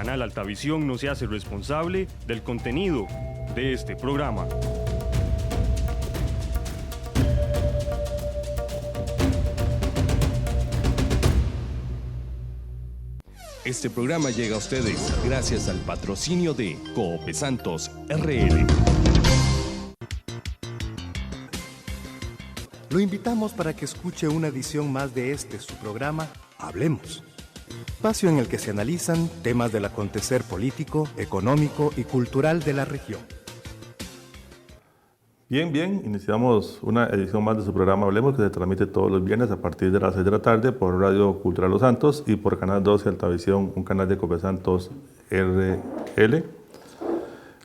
Canal Altavisión no se hace responsable del contenido de este programa. Este programa llega a ustedes gracias al patrocinio de Coope Santos RL. Lo invitamos para que escuche una edición más de su programa, Hablemos. Espacio en el que se analizan temas del acontecer político, económico y cultural de la región. Bien, iniciamos una edición más de su programa Hablemos, que se transmite todos los viernes a partir de las 6 de la tarde por Radio Cultural Los Santos y por Canal 12 Altavisión, un canal de Coope Santos RL.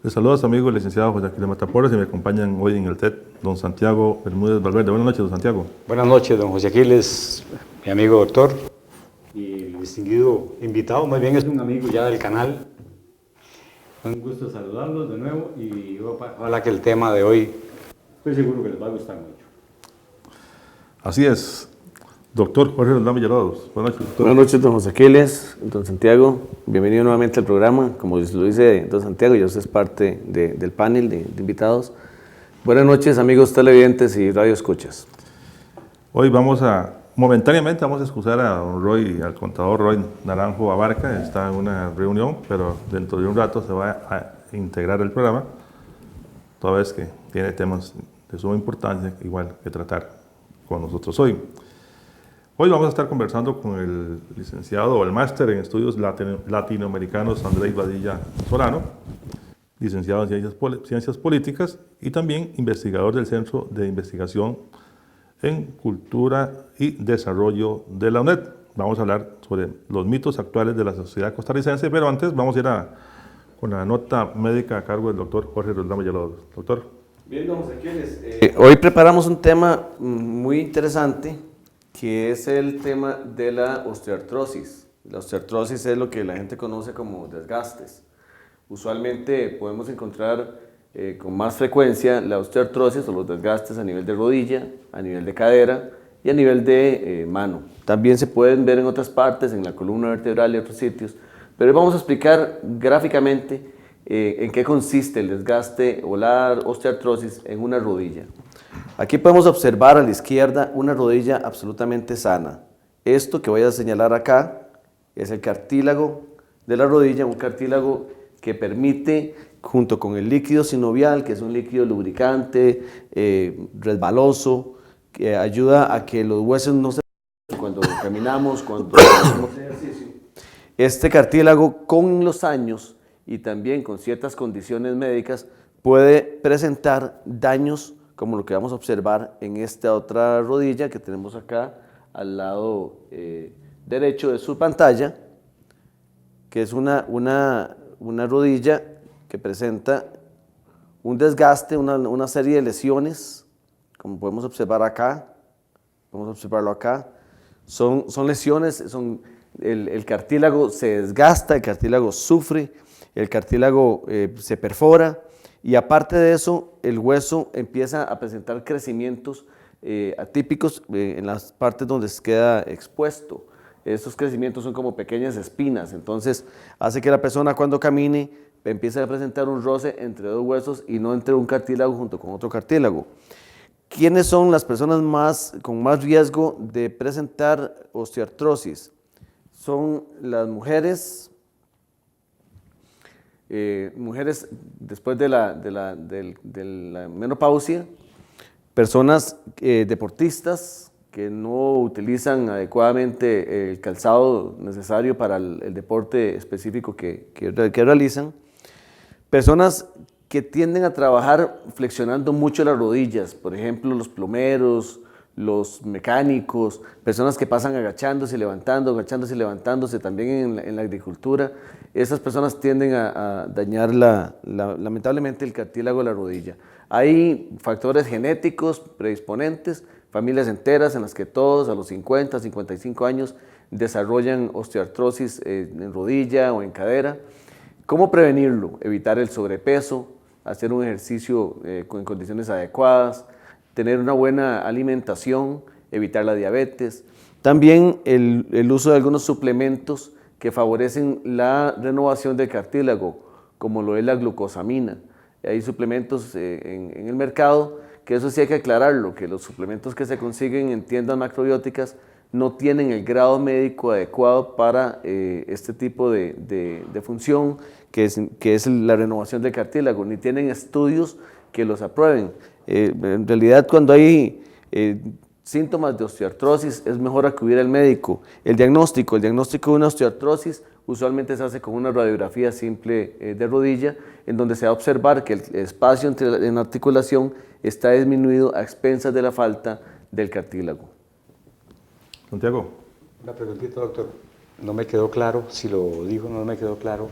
Les saludo a su amigo el licenciado José Aquiles Mataporras y me acompañan hoy en el TED don Santiago Bermúdez Valverde. Buenas noches, don Santiago. Buenas noches, don José Aquiles, mi amigo doctor y distinguido invitado, más bien es un amigo ya del canal. Un gusto saludarlos de nuevo y ojalá que el tema de hoy, estoy seguro que les va a gustar mucho. Así es. Doctor Jorge Roldán Villalobos. Buenas noches, doctor. Buenas noches, don José Aquiles, don Santiago. Bienvenido nuevamente al programa. Como lo dice don Santiago, ya usted es parte del panel de invitados. Buenas noches, amigos televidentes y radioescuchas. Hoy momentáneamente vamos a excusar a don Roy, al contador Roy Naranjo Abarca. Está en una reunión, pero dentro de un rato se va a integrar el programa, toda vez que tiene temas de suma importancia, igual que tratar con nosotros hoy. Hoy vamos a estar conversando con el licenciado o el máster en estudios latinoamericanos Andrés Badilla Solano, licenciado en Ciencias Políticas y también investigador del Centro de Investigación en Cultura y Desarrollo de la UNED. Vamos a hablar sobre los mitos actuales de la sociedad costarricense, pero antes vamos a ir con la nota médica a cargo del doctor Jorge Roldán Villalobos. Doctor. Bien, don José Aquiles. Hoy preparamos un tema muy interesante, que es el tema de la osteoartrosis. La osteoartrosis es lo que la gente conoce como desgastes. Usualmente podemos encontrar con más frecuencia la osteoartrosis o los desgastes a nivel de rodilla, a nivel de cadera y a nivel de mano. También se pueden ver en otras partes, en la columna vertebral y otros sitios, pero hoy vamos a explicar gráficamente en qué consiste el desgaste o la osteoartrosis en una rodilla. Aquí podemos observar a la izquierda una rodilla absolutamente sana. Esto que voy a señalar acá es el cartílago de la rodilla, un cartílago que permite, junto con el líquido sinovial, que es un líquido lubricante, resbaloso, que ayuda a que los huesos no se cuando caminamos, cuando hacemos ejercicio. Este cartílago con los años y también con ciertas condiciones médicas puede presentar daños como lo que vamos a observar en esta otra rodilla que tenemos acá al lado derecho de su pantalla, que es una rodilla que presenta un desgaste, una serie de lesiones, como podemos observar acá, podemos observarlo acá. Son lesiones, el cartílago se desgasta, el cartílago sufre, el cartílago se perfora. Y aparte de eso, el hueso empieza a presentar crecimientos atípicos en las partes donde se queda expuesto. Esos crecimientos son como pequeñas espinas, entonces hace que la persona cuando camine empiece a presentar un roce entre dos huesos y no entre un cartílago junto con otro cartílago. ¿Quiénes son las personas con más riesgo de presentar osteoartrosis? Son las mujeres después de la menopausia, personas deportistas que no utilizan adecuadamente el calzado necesario para el deporte específico que realizan, personas que tienden a trabajar flexionando mucho las rodillas, por ejemplo los plomeros, los mecánicos, personas que pasan agachándose y levantándose, también en la agricultura. Esas personas tienden a dañar lamentablemente el cartílago de la rodilla. Hay factores genéticos predisponentes, familias enteras en las que todos a los 50, 55 años desarrollan osteoartrosis en rodilla o en cadera. ¿Cómo prevenirlo? Evitar el sobrepeso, hacer un ejercicio en condiciones adecuadas, tener una buena alimentación, evitar la diabetes. También el uso de algunos suplementos que favorecen la renovación del cartílago, como lo es la glucosamina. Hay suplementos en el mercado, que eso sí hay que aclararlo, que los suplementos que se consiguen en tiendas macrobióticas no tienen el grado médico adecuado para este tipo de función, que es la renovación del cartílago, ni tienen estudios que los aprueben. En realidad, cuando hay síntomas de osteoartrosis, es mejor acudir al médico. El diagnóstico de una osteoartrosis usualmente se hace con una radiografía simple de rodilla, en donde se va a observar que el espacio en la articulación está disminuido a expensas de la falta del cartílago. Santiago. Una preguntita, doctor. No me quedó claro, si lo dijo no me quedó claro.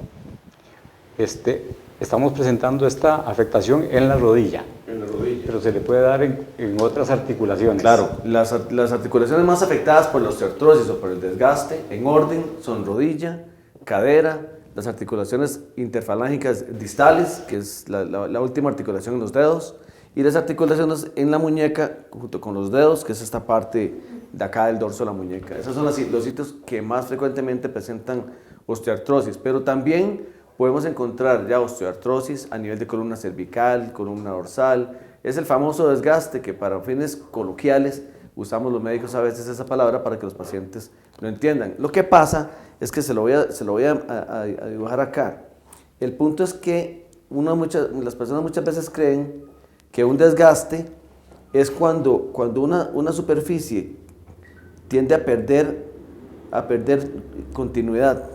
Estamos presentando esta afectación en la rodilla. En la rodilla. Pero se le puede dar en otras articulaciones. Claro, las articulaciones más afectadas por la osteoartrosis o por el desgaste, en orden, son rodilla, cadera, las articulaciones interfalángicas distales, que es la última articulación en los dedos, y las articulaciones en la muñeca, junto con los dedos, que es esta parte de acá del dorso de la muñeca. Esos son los sitios que más frecuentemente presentan osteoartrosis, pero también podemos encontrar ya osteoartrosis a nivel de columna cervical, columna dorsal. Es el famoso desgaste que para fines coloquiales usamos los médicos a veces esa palabra para que los pacientes lo entiendan. Lo que pasa es que se lo voy a dibujar acá. El punto es que las personas muchas veces creen que un desgaste es cuando una superficie tiende a perder continuidad,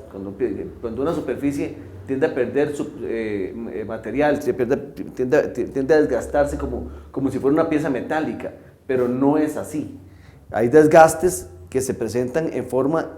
cuando una superficie tiende a perder material, tiende a desgastarse como si fuera una pieza metálica, pero no es así. Hay desgastes que se presentan en forma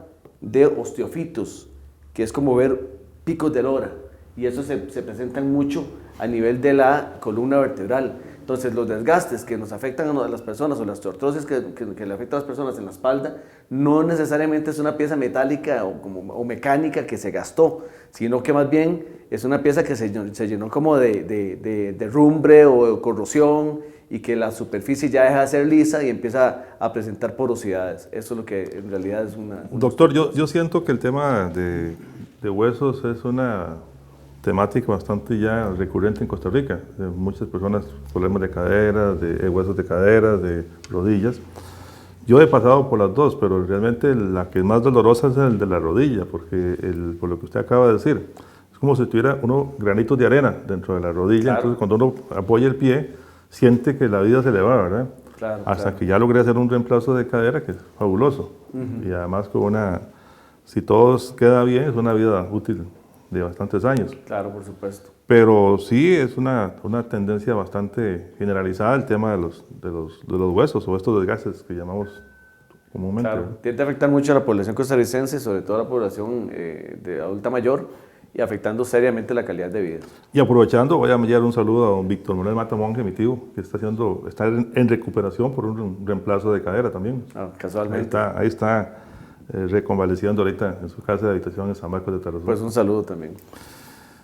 de osteofitos, que es como ver picos de lora, y eso se presentan mucho a nivel de la columna vertebral. Entonces, los desgastes que nos afectan a las personas o las osteoartrosis que le afectan a las personas en la espalda no necesariamente es una pieza metálica o mecánica que se gastó, sino que más bien es una pieza que se llenó como de rumbre o de corrosión y que la superficie ya deja de ser lisa y empieza a presentar porosidades. Eso es lo que en realidad es una Doctor, yo siento que el tema de huesos es una temática bastante ya recurrente en Costa Rica. Muchas personas, problemas de cadera, de huesos de cadera, de rodillas. Yo he pasado por las dos, pero realmente la que es más dolorosa es el de la rodilla, porque por lo que usted acaba de decir, es como si tuviera granitos de arena dentro de la rodilla. Claro. Entonces cuando uno apoya el pie, siente que la vida se le va, ¿verdad? Claro, hasta que ya logré hacer un reemplazo de cadera que es fabuloso. Y además si todo queda bien, es una vida útil de bastantes años. Claro, por supuesto. Pero sí es una tendencia bastante generalizada el tema de los huesos o estos desgastes que llamamos comúnmente. Claro, tiende a afectar mucho a la población costarricense, sobre todo a la población de adulta mayor, y afectando seriamente la calidad de vida. Y aprovechando, voy a enviar un saludo a don Víctor Manuel Matamonge, mi tío, que está en recuperación por un reemplazo de cadera también. Casualmente. Ahí está reconvaleciendo ahorita en su casa de habitación en San Marcos de Tarazú. Pues un saludo también.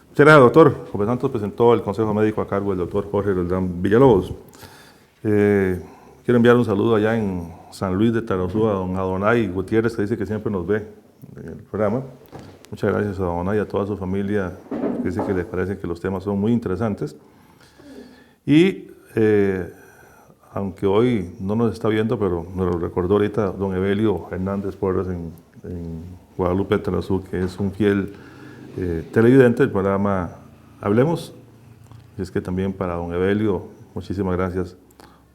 Muchas gracias, doctor. Joven Santos presentó el consejo médico a cargo del doctor Jorge Roldán Villalobos. Quiero enviar un saludo allá en San Luis de Tarazú a don Adonai Gutiérrez, que dice que siempre nos ve en el programa. Muchas gracias a Adonai y a toda su familia, que dice que les parece que los temas son muy interesantes. Y aunque hoy no nos está viendo, pero nos lo recordó ahorita don Evelio Hernández Porras en Guadalupe, Tarazú, que es un fiel televidente del programa Hablemos. Y es que también para don Evelio, muchísimas gracias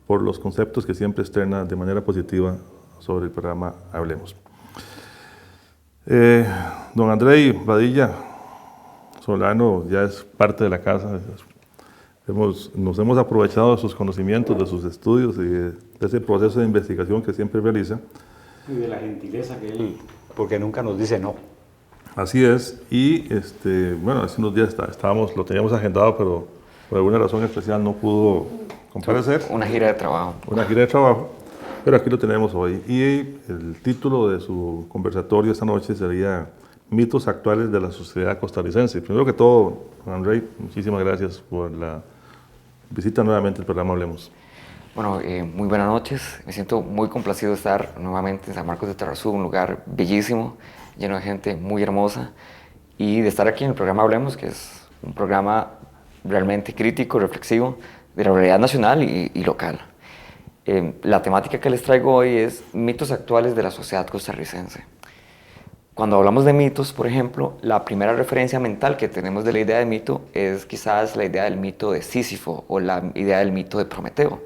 por los conceptos que siempre externa de manera positiva sobre el programa Hablemos. Don Andrei Badilla Solano ya es parte de la casa. Nos hemos aprovechado de sus conocimientos, de sus estudios y de ese proceso de investigación que siempre realiza. Y de la gentileza que él, porque nunca nos dice no. Así es, y bueno, hace unos días lo teníamos agendado, pero por alguna razón especial no pudo comparecer. Una gira de trabajo. Una gira de trabajo, pero aquí lo tenemos hoy. Y el título de su conversatorio esta noche sería Mitos actuales de la sociedad costarricense. Primero que todo, Andrei, muchísimas gracias por la visita nuevamente al programa Hablemos. Bueno, muy buenas noches. Me siento muy complacido de estar nuevamente en San Marcos de Tarazú, un lugar bellísimo. lleno de gente muy hermosa y de estar aquí en el programa Hablemos, que es un programa realmente crítico, reflexivo de la realidad nacional y local. La temática que les traigo hoy es mitos actuales de la sociedad costarricense. Cuando hablamos de mitos, por ejemplo, la primera referencia mental que tenemos de la idea de mito es quizás la idea del mito de Sísifo o la idea del mito de Prometeo,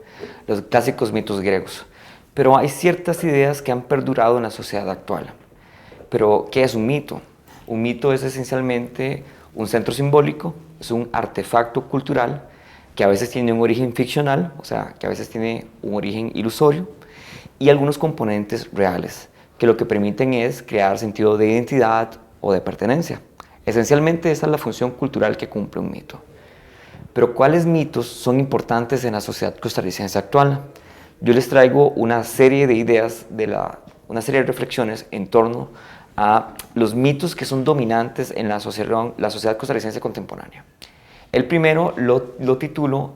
los clásicos mitos griegos. Pero hay ciertas ideas que han perdurado en la sociedad actual. Pero, ¿qué es un mito? Un mito es esencialmente un centro simbólico, es un artefacto cultural que a veces tiene un origen ficcional, o sea, que a veces tiene un origen ilusorio, y algunos componentes reales, que lo que permiten es crear sentido de identidad o de pertenencia. Esencialmente esa es la función cultural que cumple un mito. Pero ¿cuáles mitos son importantes en la sociedad costarricense actual? Yo les traigo una serie de ideas, una serie de reflexiones en torno a los mitos que son dominantes en la sociedad costarricense contemporánea. El primero lo titulo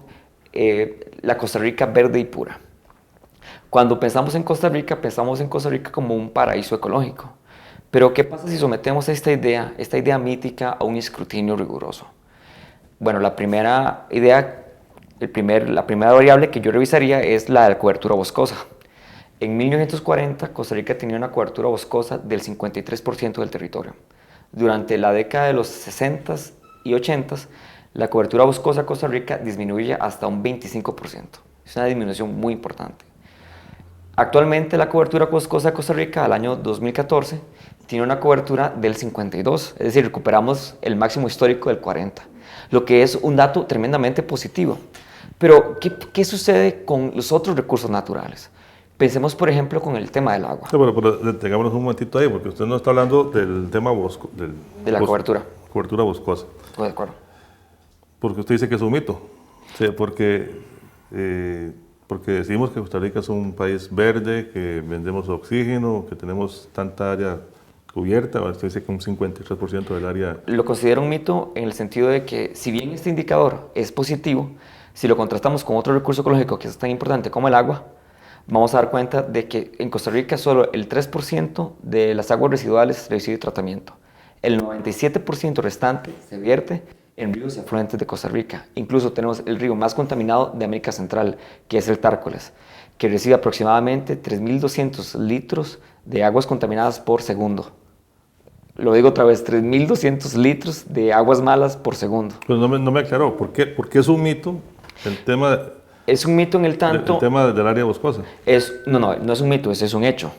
La Costa Rica verde y pura. Cuando pensamos en Costa Rica como un paraíso ecológico. Pero ¿qué pasa si sometemos esta idea mítica a un escrutinio riguroso? Bueno, la primera variable que yo revisaría es la de la cobertura boscosa. En 1940, Costa Rica tenía una cobertura boscosa del 53% del territorio. Durante la década de los 60s y 80s, la cobertura boscosa de Costa Rica disminuye hasta un 25%. Es una disminución muy importante. Actualmente la cobertura boscosa de Costa Rica al año 2014 tiene una cobertura del 52%, es decir, recuperamos el máximo histórico del 40%, lo que es un dato tremendamente positivo. Pero, ¿qué sucede con los otros recursos naturales? Pensemos, por ejemplo, con el tema del agua. Sí, pero detengámonos un momentito ahí, porque usted no está hablando del tema de la cobertura. Cobertura boscosa. Estoy de acuerdo. Porque usted dice que es un mito. Sí, porque decimos que Costa Rica es un país verde, que vendemos oxígeno, que tenemos tanta área cubierta. Usted dice que un 53% del área... Lo considero un mito en el sentido de que, si bien este indicador es positivo, si lo contrastamos con otro recurso ecológico que es tan importante como el agua, vamos a dar cuenta de que en Costa Rica solo el 3% de las aguas residuales recibe tratamiento. El 97% restante se vierte en ríos y afluentes de Costa Rica. Incluso tenemos el río más contaminado de América Central, que es el Tárcoles, que recibe aproximadamente 3.200 litros de aguas contaminadas por segundo. Lo digo otra vez, 3.200 litros de aguas malas por segundo. Pues no me aclaró, ¿por qué es un mito el tema... Es un mito en el tanto... El tema del área boscosa. No es un mito, es un hecho.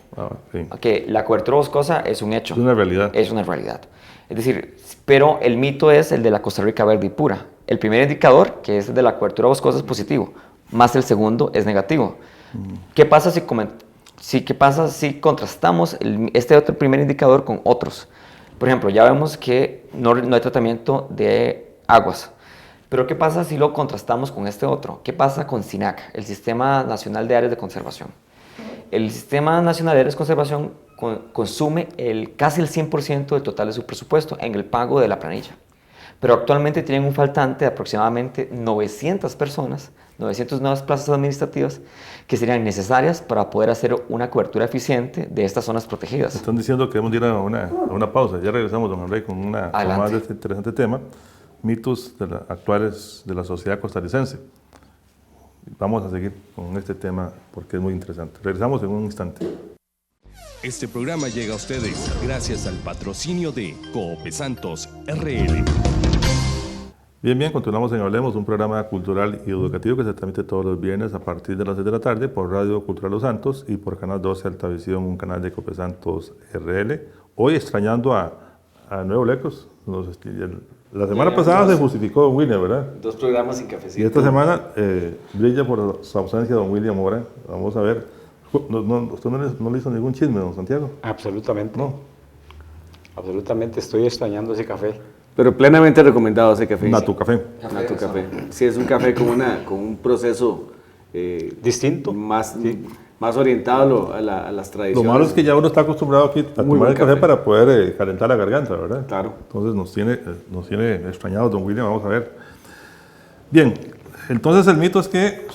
Sí. Okay, la cobertura boscosa es un hecho. Es una realidad. Es una realidad. Es decir, pero el mito es el de la Costa Rica verde y pura. El primer indicador, que es el de la cobertura boscosa, es positivo, más el segundo es negativo. ¿Qué pasa si contrastamos este otro primer indicador con otros? Por ejemplo, ya vemos que no hay tratamiento de aguas. Pero ¿qué pasa si lo contrastamos con este otro? ¿Qué pasa con SINAC, el Sistema Nacional de Áreas de Conservación? El Sistema Nacional de Áreas de Conservación consume casi el 100% del total de su presupuesto en el pago de la planilla. Pero actualmente tienen un faltante de aproximadamente 900 personas, 900 nuevas plazas administrativas que serían necesarias para poder hacer una cobertura eficiente de estas zonas protegidas. Están diciendo que debemos ir a una pausa. Ya regresamos, don André, con más de este interesante tema. Mitos actuales de la sociedad costarricense. Vamos a seguir con este tema porque es muy interesante. Regresamos en un instante. Este programa llega a ustedes gracias al patrocinio de Cope Santos RL. Bien, continuamos en Hablemos, un programa cultural y educativo que se transmite todos los viernes a partir de las 6 de la tarde por Radio Cultural Los Santos y por Canal 12 Altavisión, un canal de Cope Santos RL. Hoy extrañando a Nuevo Lecos. La semana pasada se justificó don William, ¿verdad? 2 programas sin cafecito. Y esta semana brilla por su ausencia don William Mora. Vamos a ver. ¿Usted no le hizo ningún chisme, don Santiago? Absolutamente. No. Absolutamente, estoy extrañando ese café. Pero plenamente recomendado ese café. Natu Café. Natu Café. Sí, es un café con un proceso distinto. Más orientado a las tradiciones. Lo malo es que ya uno está acostumbrado aquí a tomar el café para poder calentar la garganta, ¿verdad? Claro. Entonces nos tiene extrañados don William, vamos a ver. Bien, entonces el mito es que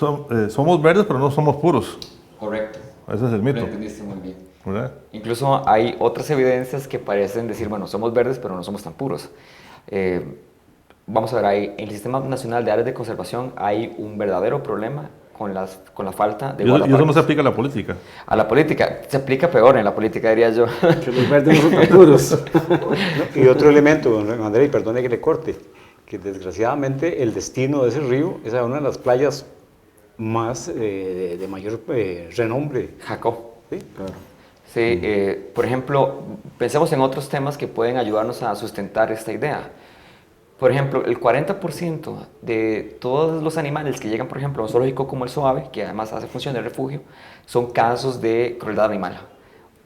somos verdes pero no somos puros. Correcto. Ese es el mito. Lo entendiste muy bien. ¿verdad? Incluso hay otras evidencias que parecen decir, bueno, somos verdes, pero no somos tan puros. Vamos a ver, en el Sistema Nacional de Áreas de Conservación hay un verdadero problema con la falta de Y eso no guardaparques. se aplica a la política. A la política, se aplica peor en la política, diría yo. Que los verdes no son tan puros. Y otro elemento, don André, y perdone que le corte, que desgraciadamente el destino de ese río es una de las playas más de mayor renombre. Jacob. ¿Sí? Sí, por ejemplo, pensemos en otros temas que pueden ayudarnos a sustentar esta idea. Por ejemplo, el 40% de todos los animales que llegan, por ejemplo, a un zoológico como el SOAVE, que además hace función de refugio, son casos de crueldad animal.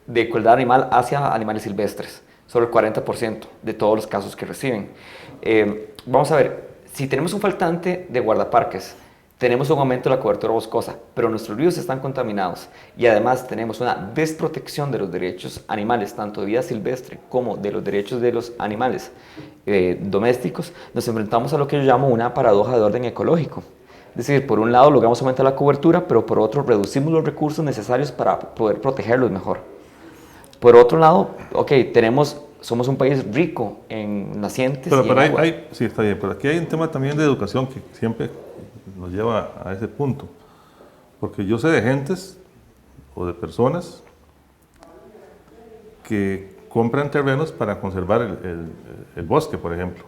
De crueldad animal hacia animales silvestres. Solo el 40% de todos los casos que reciben. Vamos a ver, si tenemos un faltante de guardaparques, tenemos un aumento de la cobertura boscosa, pero nuestros ríos están contaminados y además tenemos una desprotección de los derechos animales, tanto de vida silvestre como de los derechos de los animales domésticos, nos enfrentamos a lo que yo llamo una paradoja de orden ecológico. Es decir, por un lado logramos aumentar la cobertura, pero por otro reducimos los recursos necesarios para poder protegerlos mejor. Por otro lado, somos un país rico en nacientes Pero y en agua. sí, está bien, pero aquí hay un tema también de educación que siempre nos lleva a ese punto. Porque yo sé de gentes o de personas que compran terrenos para conservar el bosque, por ejemplo.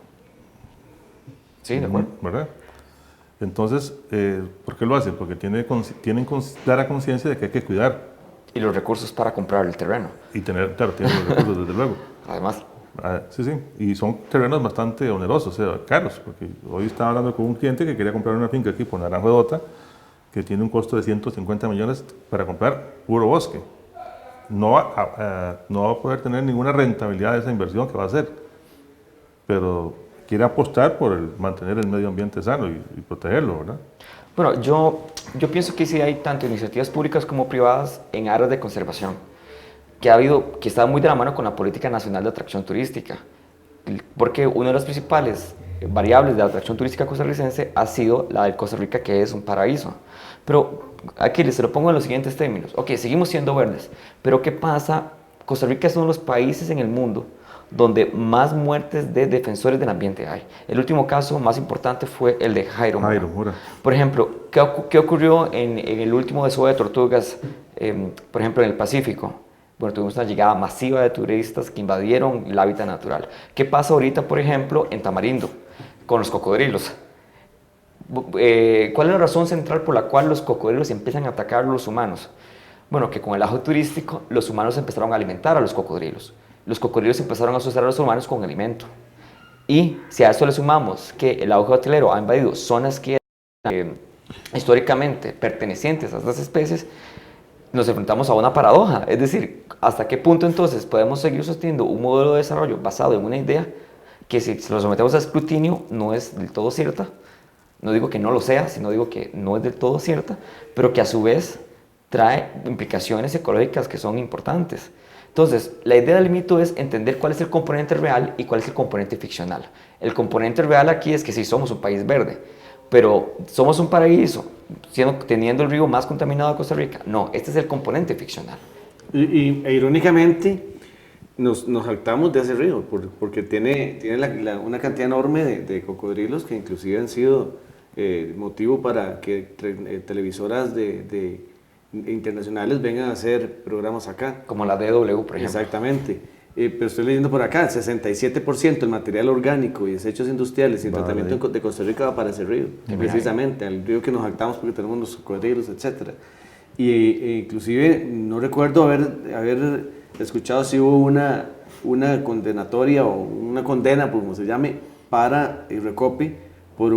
Sí, de acuerdo. ¿Verdad? Entonces, ¿por qué lo hacen? Porque tienen clara conciencia de que hay que cuidar Y los recursos para comprar el terreno, y tienen los recursos, desde luego. además. Sí, y son terrenos bastante onerosos, o sea, caros, porque hoy estaba hablando con un cliente que quería comprar una finca aquí por Naranjo de Dota, que tiene un costo de 150 millones para comprar puro bosque. No va a poder tener ninguna rentabilidad de esa inversión que va a hacer, pero quiere apostar por mantener el medio ambiente sano y protegerlo, ¿verdad? Bueno, yo pienso que sí hay tanto iniciativas públicas como privadas en áreas de conservación, que está muy de la mano con la Política Nacional de Atracción Turística, porque una de las principales variables de la atracción turística costarricense ha sido la de Costa Rica, que es un paraíso. Pero aquí les lo pongo en los siguientes términos. Ok, seguimos siendo verdes, pero ¿qué pasa? Costa Rica es uno de los países en el mundo donde más muertes de defensores del ambiente hay. El último caso más importante fue el de Jairo Mora. Por ejemplo, ¿qué ocurrió en el último desove de tortugas, por ejemplo, en el Pacífico? Bueno, tuvimos una llegada masiva de turistas que invadieron el hábitat natural. ¿Qué pasa ahorita, por ejemplo, en Tamarindo, con los cocodrilos? ¿Cuál es la razón central por la cual los cocodrilos empiezan a atacar a los humanos? Bueno, que con el auge turístico, los humanos empezaron a alimentar a los cocodrilos. Los cocodrilos empezaron a asociar a los humanos con alimento. Y si a eso le sumamos que el auge hotelero ha invadido zonas que eran históricamente pertenecientes a estas especies, nos enfrentamos a una paradoja. Es decir, ¿hasta qué punto entonces podemos seguir sosteniendo un modelo de desarrollo basado en una idea que si lo sometemos a escrutinio no es del todo cierta? No digo que no lo sea, sino digo que no es del todo cierta, pero que a su vez trae implicaciones ecológicas que son importantes. Entonces, la idea del mito es entender cuál es el componente real y cuál es el componente ficcional. El componente real aquí es que sí somos un país verde, pero somos un paraíso, teniendo el río más contaminado de Costa Rica. No, este es el componente ficcional. E irónicamente, nos jactamos de ese río, porque tiene una cantidad enorme de cocodrilos que inclusive han sido motivo para que televisoras internacionales vengan a hacer programas acá. Como la DW, por ejemplo. Exactamente. Pero estoy leyendo por acá, 67% del material orgánico y desechos industriales y tratamiento de Costa Rica va para ese río, precisamente, al río que nos jactamos porque tenemos los cocodrilos, etc. Inclusive no recuerdo haber escuchado si hubo una condenatoria o una condena, por como se llame, para Recope por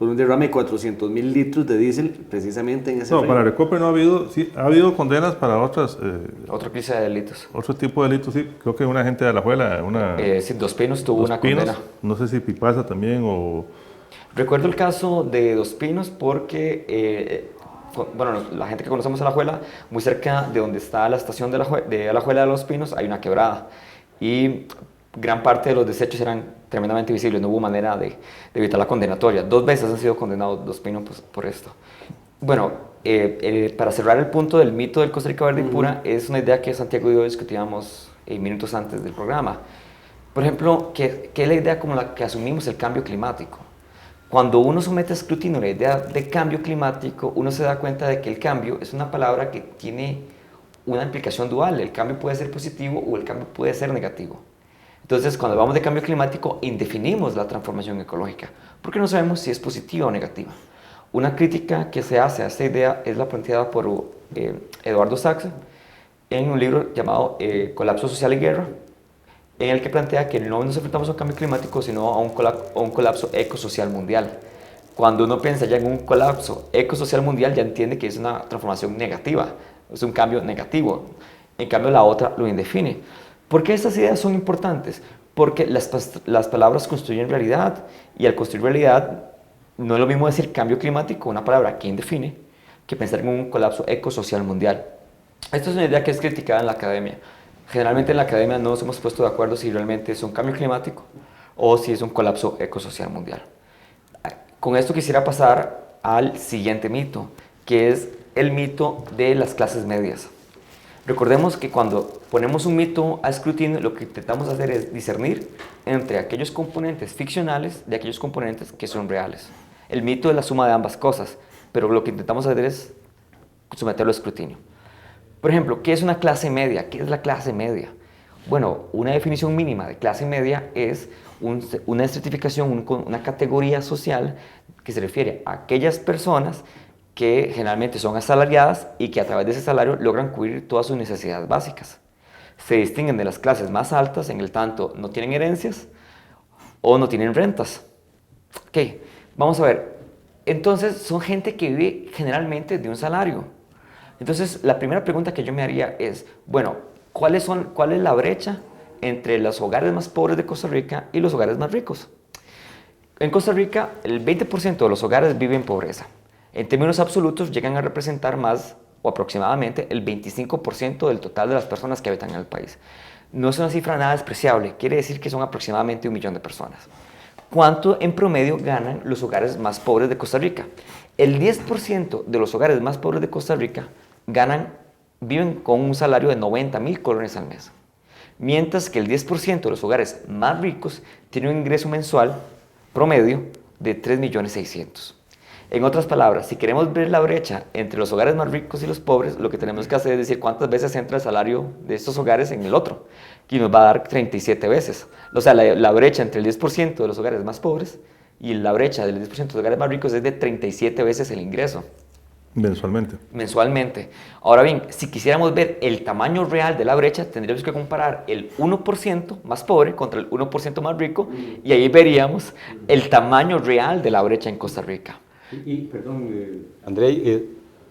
un derrame de 400,000 litros de diésel precisamente en ese río. No, para Recope no ha habido, sí, ha habido condenas para otras... Otra clase de delitos. Otro tipo de delitos, sí. Creo que una gente de Alajuela, Sí, Dos Pinos tuvo una condena. No sé si Pipasa también o... Recuerdo el caso de Dos Pinos porque, bueno, la gente que conocemos Alajuela, muy cerca de donde está la estación de Alajuela de Los Pinos, hay una quebrada. Y gran parte de los desechos eran tremendamente visibles, no hubo manera de evitar la condenatoria. 2 veces han sido condenados Dos Pinos por esto. Bueno, para cerrar el punto del mito del Costa Rica verde y pura, es una idea que Santiago y yo discutíamos minutos antes del programa. Por ejemplo, ¿qué es la idea como la que asumimos el cambio climático? Cuando uno somete a escrutinio la idea de cambio climático, uno se da cuenta de que el cambio es una palabra que tiene una implicación dual. El cambio puede ser positivo o el cambio puede ser negativo. Entonces, cuando hablamos de cambio climático, indefinimos la transformación ecológica, porque no sabemos si es positiva o negativa. Una crítica que se hace a esta idea es la planteada por Eduardo Saxe en un libro llamado Colapso Social y Guerra, en el que plantea que no nos enfrentamos a un cambio climático, sino a un colapso ecosocial mundial. Cuando uno piensa ya en un colapso ecosocial mundial, ya entiende que es una transformación negativa, es un cambio negativo. En cambio, la otra lo indefine. ¿Por qué estas ideas son importantes? Porque las palabras construyen realidad, y al construir realidad, no es lo mismo decir cambio climático, una palabra que indefine, que pensar en un colapso ecosocial mundial. Esta es una idea que es criticada en la academia. Generalmente en la academia no nos hemos puesto de acuerdo si realmente es un cambio climático o si es un colapso ecosocial mundial. Con esto quisiera pasar al siguiente mito, que es el mito de las clases medias. Recordemos que cuando ponemos un mito a escrutinio, lo que intentamos hacer es discernir entre aquellos componentes ficcionales de aquellos componentes que son reales. El mito es la suma de ambas cosas, pero lo que intentamos hacer es someterlo a escrutinio. Por ejemplo, ¿qué es una clase media? ¿Qué es la clase media? Bueno, una definición mínima de clase media es una estratificación, una categoría social que se refiere a aquellas personas que generalmente son asalariadas y que a través de ese salario logran cubrir todas sus necesidades básicas. Se distinguen de las clases más altas en el tanto no tienen herencias o no tienen rentas. Ok, vamos a ver. Entonces, son gente que vive generalmente de un salario. Entonces, la primera pregunta que yo me haría es, bueno, ¿cuál es la brecha entre los hogares más pobres de Costa Rica y los hogares más ricos? En Costa Rica, el 20% de los hogares viven en pobreza. En términos absolutos, llegan a representar más o aproximadamente el 25% del total de las personas que habitan en el país. No es una cifra nada despreciable, quiere decir que son aproximadamente 1 millón de personas. ¿Cuánto en promedio ganan los hogares más pobres de Costa Rica? El 10% de los hogares más pobres de Costa Rica viven con un salario de 90,000 colones al mes, mientras que el 10% de los hogares más ricos tienen un ingreso mensual promedio de 3,600,000. En otras palabras, si queremos ver la brecha entre los hogares más ricos y los pobres, lo que tenemos que hacer es decir cuántas veces entra el salario de estos hogares en el otro, y nos va a dar 37 veces. O sea, la brecha entre el 10% de los hogares más pobres y la brecha del 10% de los hogares más ricos es de 37 veces el ingreso. Mensualmente. Ahora bien, si quisiéramos ver el tamaño real de la brecha, tendríamos que comparar el 1% más pobre contra el 1% más rico, y ahí veríamos el tamaño real de la brecha en Costa Rica. Perdón, André,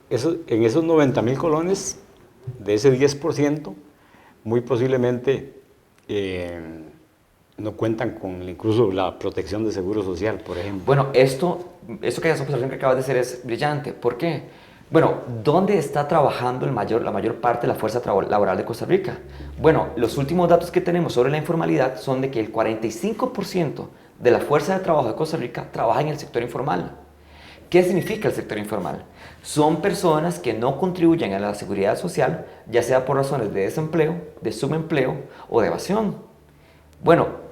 en esos 90,000 colones, de ese 10%, muy posiblemente no cuentan con incluso la protección de seguro social, por ejemplo. Bueno, esa observación que acabas de hacer es brillante. ¿Por qué? Bueno, ¿dónde está trabajando la mayor parte de la fuerza laboral de Costa Rica? Bueno, los últimos datos que tenemos sobre la informalidad son de que el 45% de la fuerza de trabajo de Costa Rica trabaja en el sector informal. ¿Qué significa el sector informal? Son personas que no contribuyen a la seguridad social, ya sea por razones de desempleo, de subempleo o de evasión. Bueno,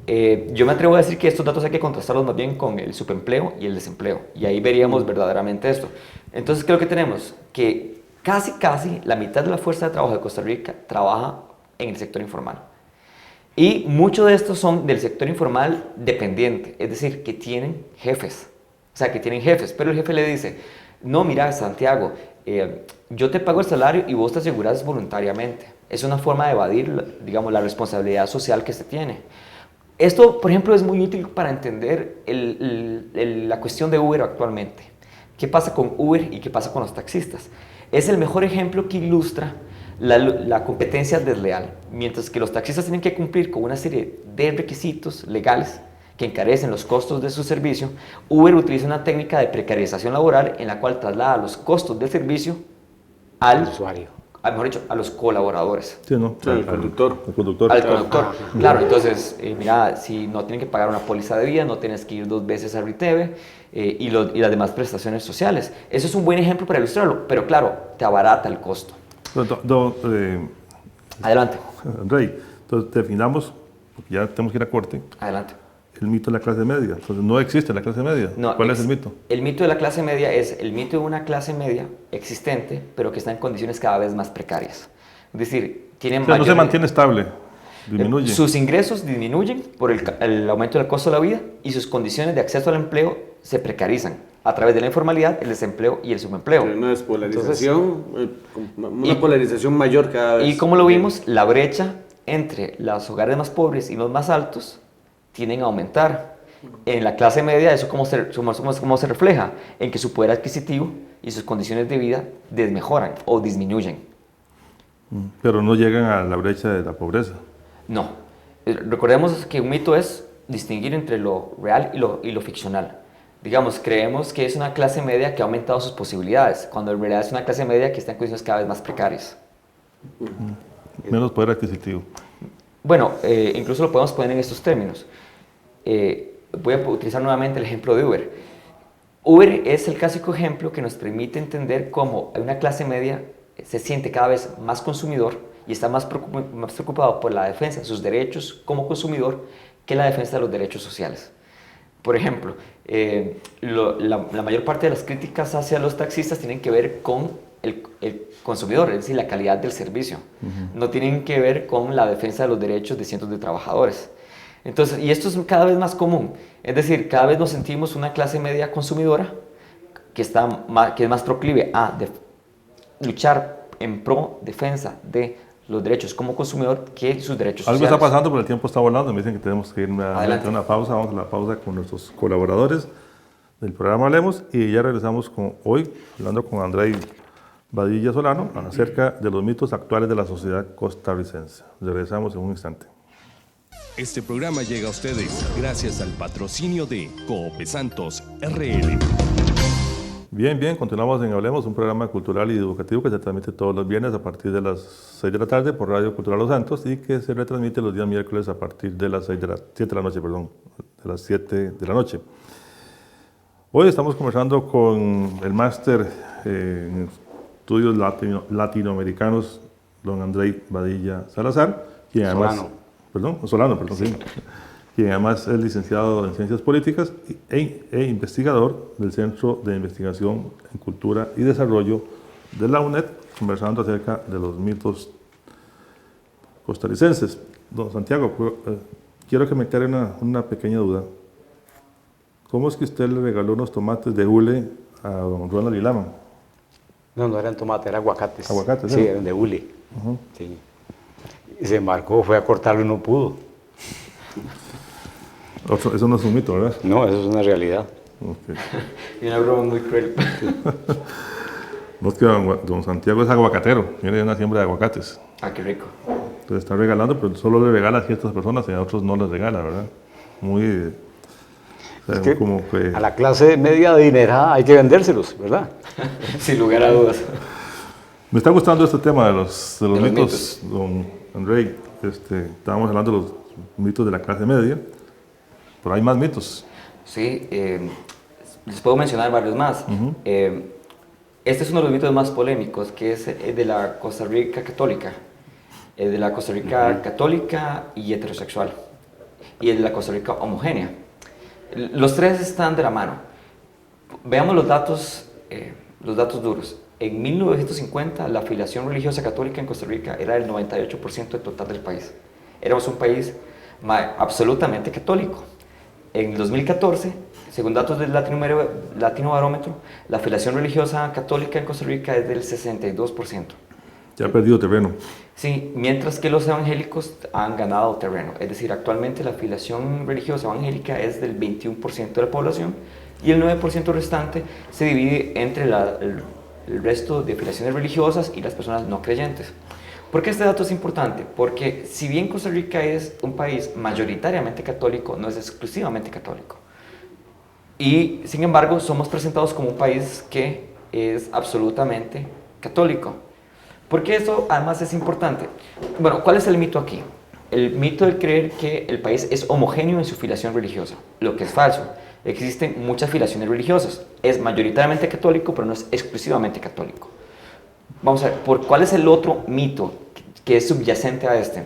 yo me atrevo a decir que estos datos hay que contrastarlos más bien con el subempleo y el desempleo, y ahí veríamos verdaderamente esto. Entonces, ¿qué es lo que tenemos? Que casi la mitad de la fuerza de trabajo de Costa Rica trabaja en el sector informal. Y muchos de estos son del sector informal dependiente, es decir, que tienen jefes. O sea, que tienen jefes, pero el jefe le dice, no, mira, Santiago, yo te pago el salario y vos te aseguras voluntariamente. Es una forma de evadir, digamos, la responsabilidad social que se tiene. Esto, por ejemplo, es muy útil para entender la cuestión de Uber actualmente. ¿Qué pasa con Uber y qué pasa con los taxistas? Es el mejor ejemplo que ilustra la competencia desleal. Mientras que los taxistas tienen que cumplir con una serie de requisitos legales que encarecen los costos de su servicio, Uber utiliza una técnica de precarización laboral en la cual traslada los costos del servicio al mejor dicho, a los colaboradores. Sí, ¿no? El conductor. El conductor. Al conductor. Claro, entonces, mira, si no tienen que pagar una póliza de vida, no tienes que ir 2 veces a RITEVE y las demás prestaciones sociales. Eso es un buen ejemplo para ilustrarlo, pero claro, te abarata el costo. Adelante. Rey, entonces definamos, porque ya tenemos que ir a corte, Adelante. el mito de la clase media. Entonces no existe la clase media. No, ¿Cuál es el mito? El mito de la clase media es el mito de una clase media existente, pero que está en condiciones cada vez más precarias. Es decir, tienen O sea, no se mayor- mantiene estable, disminuye. Sus ingresos disminuyen por el aumento del costo de la vida y sus condiciones de acceso al empleo se precarizan a través de la informalidad, el desempleo y el subempleo. Pero una despolarización, una polarización mayor cada vez. Y como lo vimos, la brecha entre los hogares más pobres y los más altos tienden a aumentar. En la clase media, eso cómo se refleja, en que su poder adquisitivo y sus condiciones de vida desmejoran o disminuyen. Pero no llegan a la brecha de la pobreza. No. Recordemos que un mito es distinguir entre lo real y lo ficcional. Digamos, creemos que es una clase media que ha aumentado sus posibilidades, cuando en realidad es una clase media que está en condiciones cada vez más precarias. Menos poder adquisitivo. Bueno, incluso lo podemos poner en estos términos. Voy a utilizar nuevamente el ejemplo de Uber. Uber es el clásico ejemplo que nos permite entender cómo una clase media se siente cada vez más consumidor y está más preocupado por la defensa de sus derechos como consumidor que la defensa de los derechos sociales. Por ejemplo, la mayor parte de las críticas hacia los taxistas tienen que ver con el consumidor, es decir, la calidad del servicio. No tienen que ver con la defensa de los derechos de cientos de trabajadores. Entonces, y esto es cada vez más común. Es decir, cada vez nos sentimos una clase media consumidora que es más proclive a luchar en pro defensa de los derechos como consumidor que sus derechos sociales. Algo está pasando, pero el tiempo está volando. Me dicen que tenemos que ir a una pausa. Vamos a la pausa con nuestros colaboradores del programa Hablemos y ya regresamos hoy hablando con Andrei Badilla Solano acerca de los mitos actuales de la sociedad costarricense. Regresamos en un instante. Este programa llega a ustedes gracias al patrocinio de Cope Santos RL. Bien, continuamos en Hablemos, un programa cultural y educativo que se transmite todos los viernes a partir de las 6 de la tarde por Radio Cultural Los Santos y que se retransmite los días miércoles a partir de las 7 de la noche, de las 7 de la noche. Hoy estamos conversando con el máster en estudios latinoamericanos, don Andrei Badilla Salazar, quien además... Solano, sí. Quien además es licenciado en Ciencias Políticas e investigador del Centro de Investigación en Cultura y Desarrollo de la UNED, conversando acerca de los mitos costarricenses. Don Santiago, quiero que me aclare una pequeña duda. ¿Cómo es que usted le regaló unos tomates de hule a don Ronald Ilama? No eran tomates, eran aguacates. ¿Aguacates? Sí, eran de hule. Sí. Y se embarcó, fue a cortarlo y no pudo. Eso no es un mito, ¿verdad? No, eso es una realidad. Okay. Y una broma muy cruel. No, es que don Santiago es aguacatero, tiene una siembra de aguacates. Ah, qué rico. Entonces está regalando, pero solo le regala a ciertas personas y a otros no les regala, ¿verdad? Muy... Es que como que... a la clase media adinerada hay que vendérselos, ¿verdad? Sin lugar a dudas. Me está gustando este tema de los mitos, don Andrei. Estábamos hablando de los mitos de la clase media, pero hay más mitos. Sí, les puedo mencionar varios más. Este es uno de los mitos más polémicos, que es de la Costa Rica católica. De la Costa Rica católica y heterosexual. Y de la Costa Rica homogénea. Los tres están de la mano. Veamos los datos duros. En 1950, la afiliación religiosa católica en Costa Rica era del 98% del total del país. Éramos un país absolutamente católico. En 2014, según datos del Latino Barómetro, la afiliación religiosa católica en Costa Rica es del 62%. Ya ha perdido terreno. Sí, mientras que los evangélicos han ganado terreno. Es decir, actualmente la afiliación religiosa evangélica es del 21% de la población y el 9% restante se divide entre el resto de afiliaciones religiosas y las personas no creyentes. ¿Por qué este dato es importante? Porque si bien Costa Rica es un país mayoritariamente católico, no es exclusivamente católico. Y sin embargo, somos presentados como un país que es absolutamente católico. Porque eso además es importante. Bueno, ¿cuál es el mito aquí? El mito de creer que el país es homogéneo en su filiación religiosa, lo que es falso. Existen muchas filiaciones religiosas. Es mayoritariamente católico, pero no es exclusivamente católico. Vamos a ver, ¿cuál es el otro mito que es subyacente a este?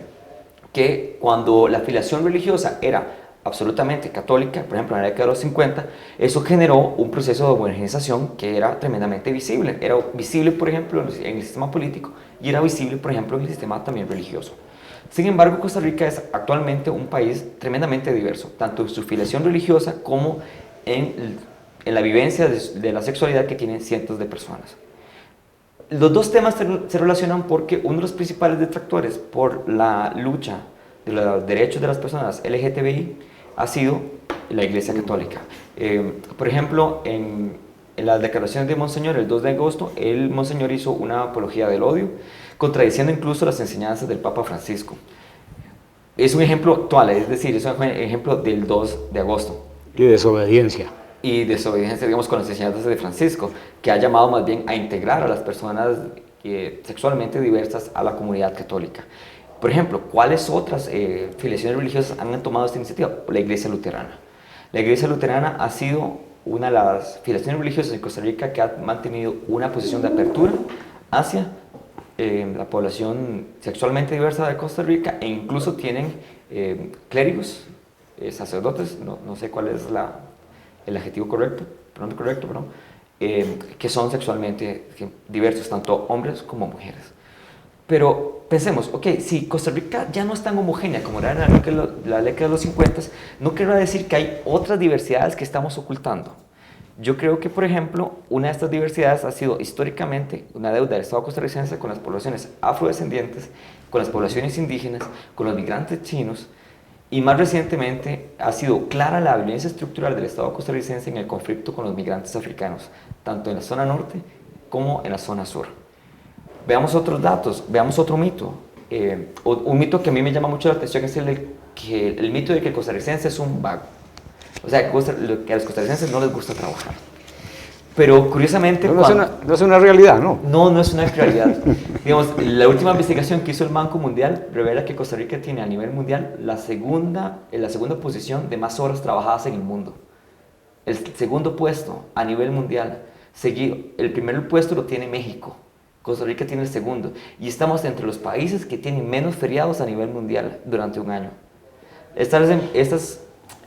Que cuando la filiación religiosa era absolutamente católica, por ejemplo en la década de los 50, eso generó un proceso de homogenización que era tremendamente visible. Era visible, por ejemplo, en el sistema político y era visible, por ejemplo, en el sistema también religioso. Sin embargo, Costa Rica es actualmente un país tremendamente diverso, tanto en su filiación religiosa como en la vivencia de la sexualidad que tienen cientos de personas. Los dos temas se relacionan porque uno de los principales detractores por la lucha de los derechos de las personas LGTBI ha sido la Iglesia Católica. Por ejemplo, en las declaraciones de Monseñor, el 2 de agosto, el Monseñor hizo una apología del odio, contradiciendo incluso las enseñanzas del Papa Francisco. Es un ejemplo actual, es decir, es un ejemplo del 2 de agosto. Y desobediencia. Y desobediencia, digamos, con las enseñanzas de Francisco, que ha llamado más bien a integrar a las personas sexualmente diversas a la comunidad católica. Por ejemplo, ¿cuáles otras filiaciones religiosas han tomado esta iniciativa? La Iglesia Luterana. La Iglesia Luterana ha sido una de las filiaciones religiosas en Costa Rica que ha mantenido una posición de apertura hacia la población sexualmente diversa de Costa Rica, e incluso tienen clérigos, sacerdotes, no sé cuál es el adjetivo correcto, pronombre correcto, perdón, que son sexualmente diversos, tanto hombres como mujeres. Pero pensemos, ok, si Costa Rica ya no es tan homogénea como era en la década de los 50, no quiero decir que hay otras diversidades que estamos ocultando. Yo creo que, por ejemplo, una de estas diversidades ha sido históricamente una deuda del Estado costarricense con las poblaciones afrodescendientes, con las poblaciones indígenas, con los migrantes chinos, y más recientemente ha sido clara la violencia estructural del Estado costarricense en el conflicto con los migrantes africanos, tanto en la zona norte como en la zona sur. Veamos otros datos, veamos otro mito. Un mito que a mí me llama mucho la atención es el mito de que el costarricense es un vago. O sea, que a los costarricenses no les gusta trabajar. Pero curiosamente... No es una realidad, ¿no? No es una realidad. Digamos, la última investigación que hizo el Banco Mundial revela que Costa Rica tiene a nivel mundial la segunda posición de más horas trabajadas en el mundo. El segundo puesto a nivel mundial. Seguido, el primer puesto lo tiene México. Costa Rica tiene el segundo. Y estamos entre los países que tienen menos feriados a nivel mundial durante un año. Estas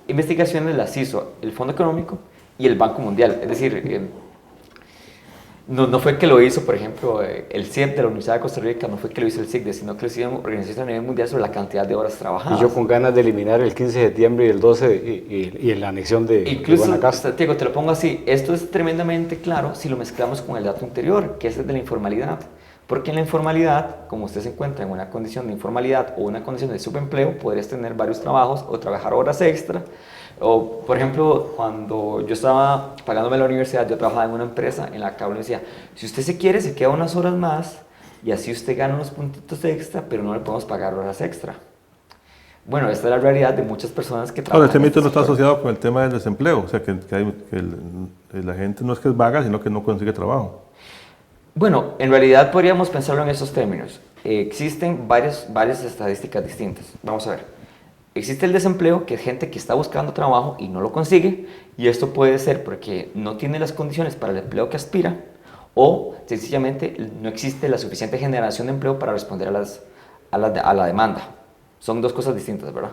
investigaciones las hizo el Fondo Económico y el Banco Mundial. Es decir, no fue que lo hizo, por ejemplo, el CIEP de la Universidad de Costa Rica, no fue que lo hizo el CICDE, sino que lo hicieron organizaciones a nivel mundial sobre la cantidad de horas trabajadas. Y yo con ganas de eliminar el 15 de septiembre y el 12 y la anexión de Guanacaste. Santiago, te lo pongo así, esto es tremendamente claro si lo mezclamos con el dato anterior, que es el de la informalidad. Porque en la informalidad, como usted se encuentra en una condición de informalidad o una condición de subempleo, podrías tener varios trabajos o trabajar horas extra. O, por ejemplo, cuando yo estaba pagándome la universidad, yo trabajaba en una empresa en la que me decía, si usted se quiere, se queda unas horas más y así usted gana unos puntitos extra, pero no le podemos pagar horas extra. Bueno, esta es la realidad de muchas personas que trabajan. Ahora, este mito no está asociado con el tema del desempleo, o sea, que la gente no es que es vaga, sino que no consigue trabajo. Bueno, en realidad podríamos pensarlo en esos términos. Existen varias estadísticas distintas. Vamos a ver. Existe el desempleo, que es gente que está buscando trabajo y no lo consigue, y esto puede ser porque no tiene las condiciones para el empleo que aspira, o sencillamente no existe la suficiente generación de empleo para responder a la demanda. Son dos cosas distintas, ¿verdad?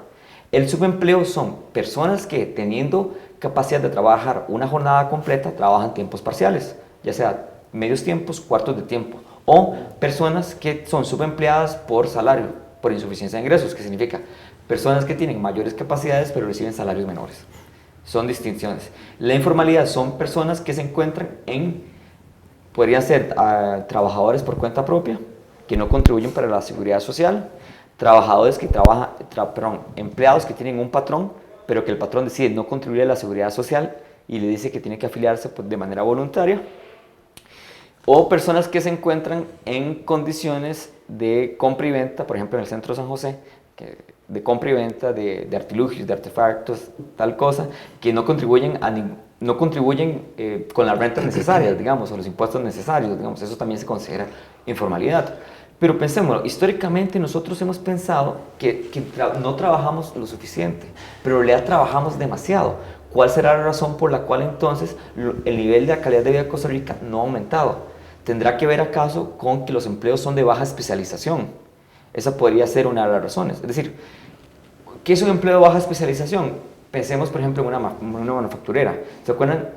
El subempleo son personas que, teniendo capacidad de trabajar una jornada completa, trabajan tiempos parciales, ya sea medios tiempos, cuartos de tiempo, o personas que son subempleadas por salario, por insuficiencia de ingresos, que significa personas que tienen mayores capacidades pero reciben salarios menores. Son distinciones. La informalidad son personas que se encuentran podrían ser trabajadores por cuenta propia, que no contribuyen para la seguridad social, trabajadores que empleados que tienen un patrón, pero que el patrón decide no contribuir a la seguridad social y le dice que tiene que afiliarse de manera voluntaria, o personas que se encuentran en condiciones de compra y venta, por ejemplo en el centro de San José, de compra y venta de artilugios, de artefactos, tal cosa, que no contribuyen no contribuyen con las rentas necesarias, digamos, o los impuestos necesarios, digamos, eso también se considera informalidad. Pero pensemos, históricamente nosotros hemos pensado que no trabajamos lo suficiente, pero en realidad trabajamos demasiado. ¿Cuál será la razón por la cual entonces el nivel de la calidad de vida de Costa Rica no ha aumentado? ¿Tendrá que ver acaso con que los empleos son de baja especialización? Esa podría ser una de las razones. Es decir, ¿qué es un empleo de baja especialización? Pensemos, por ejemplo, en una manufacturera. ¿Se acuerdan?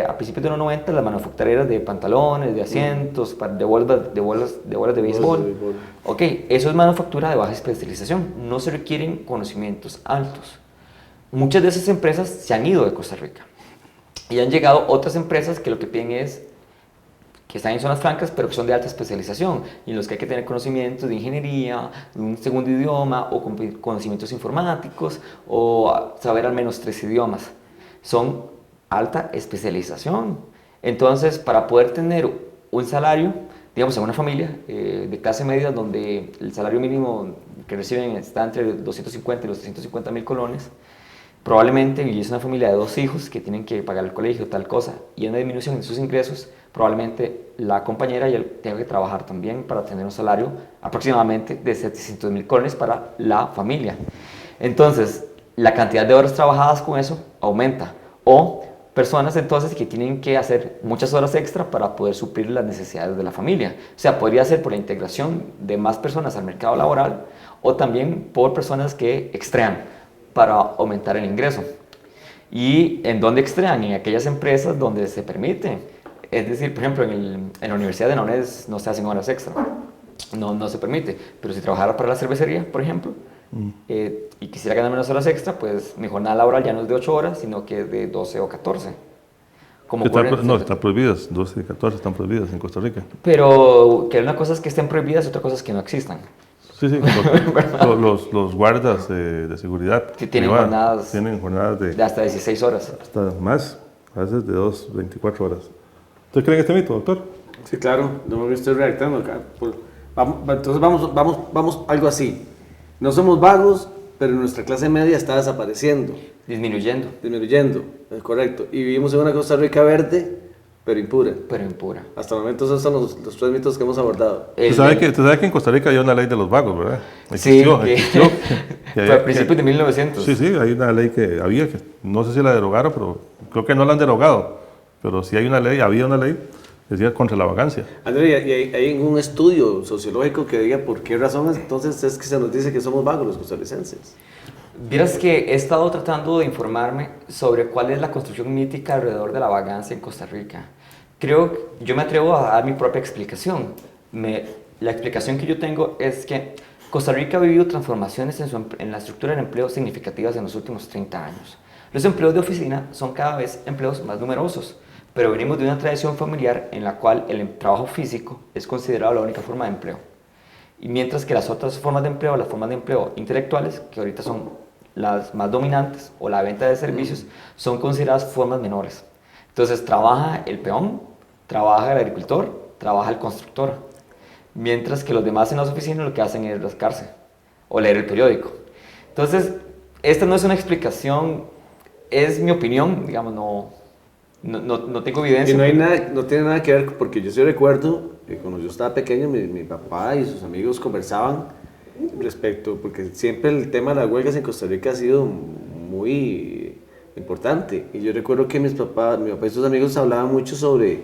A principios de los 90, las manufactureras de pantalones, de asientos, de bolas de béisbol. Ok, eso es manufactura de baja especialización. No se requieren conocimientos altos. Muchas de esas empresas se han ido de Costa Rica. Y han llegado otras empresas que lo que piden es que están en zonas francas, pero que son de alta especialización, y en los que hay que tener conocimientos de ingeniería, de un segundo idioma, o conocimientos informáticos, o saber al menos 3 idiomas. Son alta especialización. Entonces, para poder tener un salario, digamos, en una familia de clase media, donde el salario mínimo que reciben está entre 250 y los 350 mil colones, probablemente, y es una familia de 2 hijos que tienen que pagar el colegio, tal cosa, y hay una disminución de sus ingresos, probablemente la compañera y él tenga que trabajar también para tener un salario aproximadamente de 700 mil colones para la familia. Entonces, la cantidad de horas trabajadas con eso aumenta. O personas entonces que tienen que hacer muchas horas extra para poder suplir las necesidades de la familia. O sea, podría ser por la integración de más personas al mercado laboral o también por personas que extraen para aumentar el ingreso. ¿Y en dónde extraen? En aquellas empresas donde se permite. Es decir, por ejemplo, en la Universidad de la UNED no se hacen horas extra, no se permite. Pero si trabajara para la cervecería, por ejemplo, y quisiera ganar menos horas extra, pues mi jornada laboral ya no es de 8 horas, sino que es de 12 o 14. Están prohibidas, 12 y 14 están prohibidas en Costa Rica. Pero que una cosa es que estén prohibidas y otra cosa es que no existan. Sí, los guardas de seguridad que tienen jornadas de hasta 16 horas. Hasta más, a veces de 24 horas. ¿Usted cree en este mito, doctor? Sí, claro, no me estoy redactando acá. Entonces vamos algo así. No somos vagos, pero nuestra clase media está desapareciendo. Disminuyendo, es correcto. Y vivimos en una Costa Rica verde, pero impura. Hasta el momento esos son los 3 mitos que hemos abordado. Usted sabe que en Costa Rica hay una ley de los vagos, ¿verdad? Existió. Fue a principios de 1900. Sí, hay una ley que no sé si la derogaron, pero creo que no la han derogado. Pero sí había una ley, decía, contra la vagancia. André, ¿y hay ningún estudio sociológico que diga por qué razones entonces es que se nos dice que somos vagos los costarricenses? Vieras que he estado tratando de informarme sobre cuál es la construcción mítica alrededor de la vagancia en Costa Rica. Yo me atrevo a dar mi propia explicación. La explicación que yo tengo es que Costa Rica ha vivido transformaciones en la estructura del empleo significativas en los últimos 30 años. Los empleos de oficina son cada vez empleos más numerosos, pero venimos de una tradición familiar en la cual el trabajo físico es considerado la única forma de empleo. Y mientras que las otras formas de empleo, las formas de empleo intelectuales, que ahorita son las más dominantes, o la venta de servicios, son consideradas formas menores. Entonces trabaja el peón, trabaja el agricultor, trabaja el constructor, mientras que los demás en las oficinas lo que hacen es rascarse o leer el periódico. Entonces, esta no es una explicación, es mi opinión, digamos, no tengo evidencia. Y no tiene nada que ver, porque yo sí recuerdo que cuando yo estaba pequeño, mi papá y sus amigos conversaban respecto, porque siempre el tema de las huelgas en Costa Rica ha sido muy importante. Y yo recuerdo que mi papá y sus amigos hablaban mucho sobre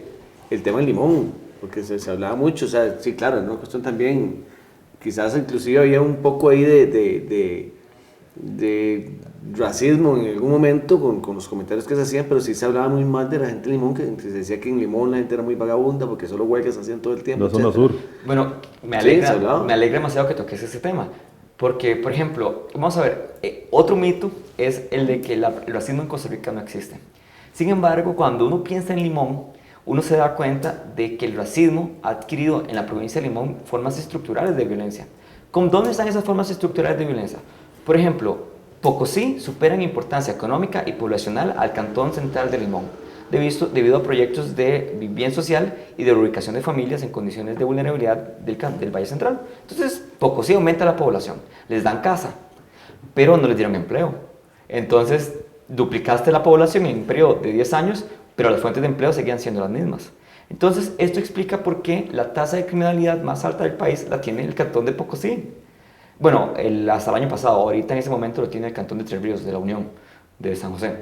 el tema del limón, porque se hablaba mucho, o sea, sí, claro, es una cuestión también, quizás inclusive había un poco ahí de racismo en algún momento con los comentarios que se hacían, pero sí se hablaba muy mal de la gente de Limón, que se decía que en Limón la gente era muy vagabunda porque solo huelgas hacían todo el tiempo. La zona sur. Bueno, me alegra demasiado que toques ese tema, porque, por ejemplo, vamos a ver, otro mito es el de que el racismo en Costa Rica no existe. Sin embargo, cuando uno piensa en Limón, uno se da cuenta de que el racismo ha adquirido en la provincia de Limón formas estructurales de violencia. ¿Dónde están esas formas estructurales de violencia? Por ejemplo, Pocosí supera en importancia económica y poblacional al Cantón Central de Limón, debido a proyectos de bien social y de reubicación de familias en condiciones de vulnerabilidad del Valle Central. Entonces, Pocosí aumenta la población, les dan casa, pero no les dieron empleo. Entonces, duplicaste la población en un periodo de 10 años, pero las fuentes de empleo seguían siendo las mismas. Entonces, esto explica por qué la tasa de criminalidad más alta del país la tiene el cantón de Pocosí. Bueno, hasta el año pasado, ahorita en ese momento lo tiene el cantón de Tres Ríos, de la Unión de San José.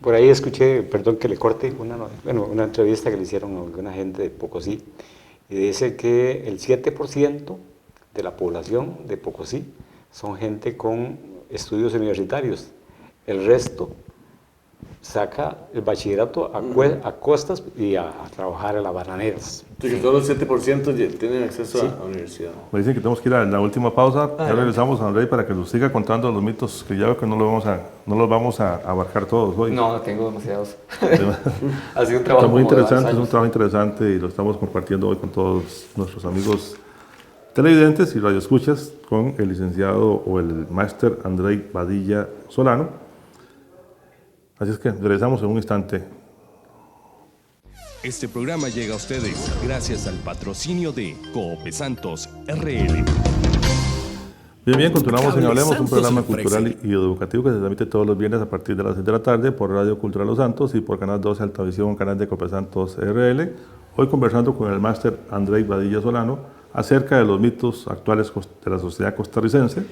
Por ahí escuché, perdón que le corte, una entrevista que le hicieron a alguna gente de Pocosí, y dice que el 7% de la población de Pocosí son gente con estudios universitarios. El resto saca el bachillerato a costas y a trabajar en las bananeras. Entonces, solo el 7% tienen acceso a la universidad. Me dicen que tenemos que ir a la última pausa. Ya regresamos a Andrei para que nos siga contando los mitos, que ya veo que no los vamos a abarcar todos hoy. No, tengo demasiados. Ha sido un trabajo Está muy interesante, es un trabajo interesante y lo estamos compartiendo hoy con todos nuestros amigos televidentes y radioescuchas con el licenciado o el máster Andrei Badilla Solano. Así es que regresamos en un instante. Este programa llega a ustedes gracias al patrocinio de Coope Santos RL. Bien, continuamos en Cable Hablemos, un Santos programa ofrece. cultural y educativo que se transmite todos los viernes a partir de las 6 de la tarde por Radio Cultural Los Santos y por Canal 12 Altavisión, canal de Coope Santos RL. Hoy conversando con el máster Andrei Badilla Solano acerca de los mitos actuales de la sociedad costarricense,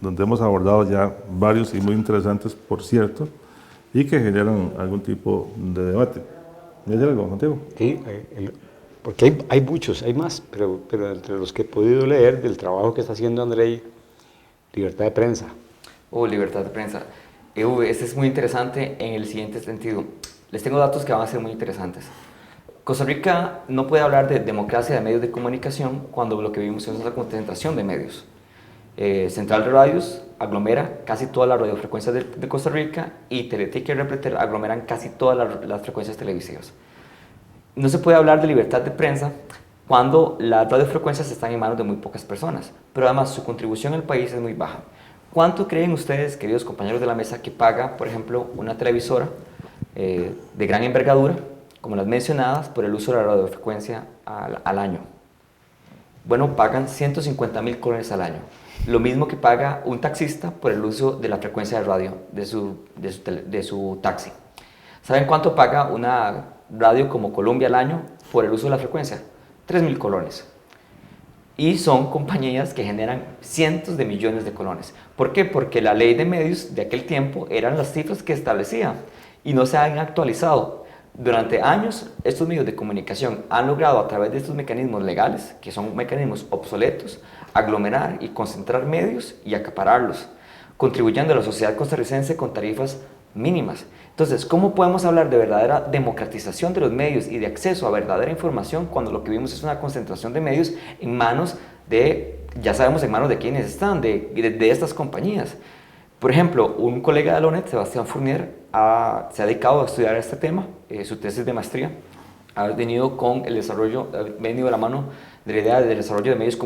donde hemos abordado ya varios y muy interesantes, por cierto, y que generan algún tipo de debate. ¿Me dice algo, Santiago? Sí, porque hay muchos, hay más, pero entre los que he podido leer del trabajo que está haciendo Andrei, libertad de prensa. Libertad de prensa. Este es muy interesante en el siguiente sentido. Les tengo datos que van a ser muy interesantes. Costa Rica no puede hablar de democracia de medios de comunicación cuando lo que vivimos es una concentración de medios. Central de Radios aglomera casi todas las radiofrecuencias de Costa Rica y Teletica y Repretel aglomeran casi todas las frecuencias televisivas. No se puede hablar de libertad de prensa cuando las radiofrecuencias están en manos de muy pocas personas, pero además su contribución al país es muy baja. ¿Cuánto creen ustedes, queridos compañeros de la mesa, que paga, por ejemplo, una televisora de gran envergadura, como las mencionadas, por el uso de la radiofrecuencia al año? Bueno, pagan 150,000 colones al año. Lo mismo que paga un taxista por el uso de la frecuencia de radio de su taxi. ¿Saben cuánto paga una radio como Colombia al año por el uso de la frecuencia? 3,000 colones. Y son compañías que generan cientos de millones de colones. ¿Por qué? Porque la ley de medios de aquel tiempo eran las cifras que establecía y no se han actualizado. Durante años, estos medios de comunicación han logrado, a través de estos mecanismos legales, que son mecanismos obsoletos, aglomerar y concentrar medios y acapararlos, contribuyendo a la sociedad costarricense con tarifas mínimas. Entonces, ¿cómo podemos hablar de verdadera democratización de los medios y de acceso a verdadera información cuando lo que vimos es una concentración de medios en manos de, ya sabemos en manos de quiénes están, de estas compañías? Por ejemplo, un colega de Alonet, Sebastián Fournier, se ha dedicado a estudiar este tema, su tesis de maestría, ha venido con el desarrollo, ha venido de la mano de la idea del desarrollo de medios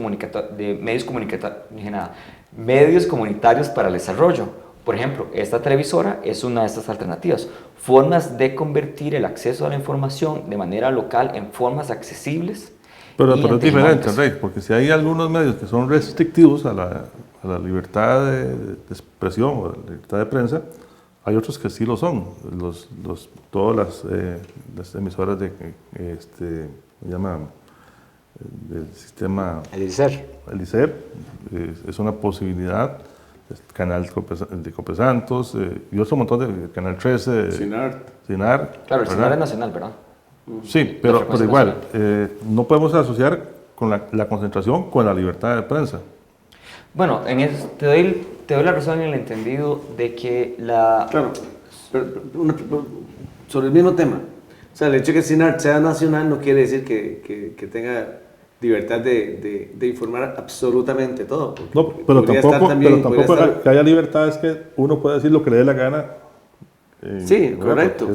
comunitarios para el desarrollo. Por ejemplo, esta televisora es una de estas alternativas. Formas de convertir el acceso a la información de manera local en formas accesibles. Pero es diferente, Andrei, porque si hay algunos medios que son restrictivos a la libertad de expresión o la libertad de prensa, hay otros que sí lo son. Todas las emisoras se llaman del sistema El ICER es una posibilidad. Canal de Coope Santos y otro montón de Canal 13, CINAR. Claro, el CINAR es nacional, ¿verdad? Sí, pero igual, no podemos asociar con la concentración con la libertad de prensa. Bueno, te doy la razón en el entendido de que Claro, pero sobre el mismo tema. O sea, el hecho de que CINAR sea nacional no quiere decir que tenga libertad de informar absolutamente todo. No, pero tampoco que haya libertad es que uno puede decir lo que le dé la gana. Sí, correcto.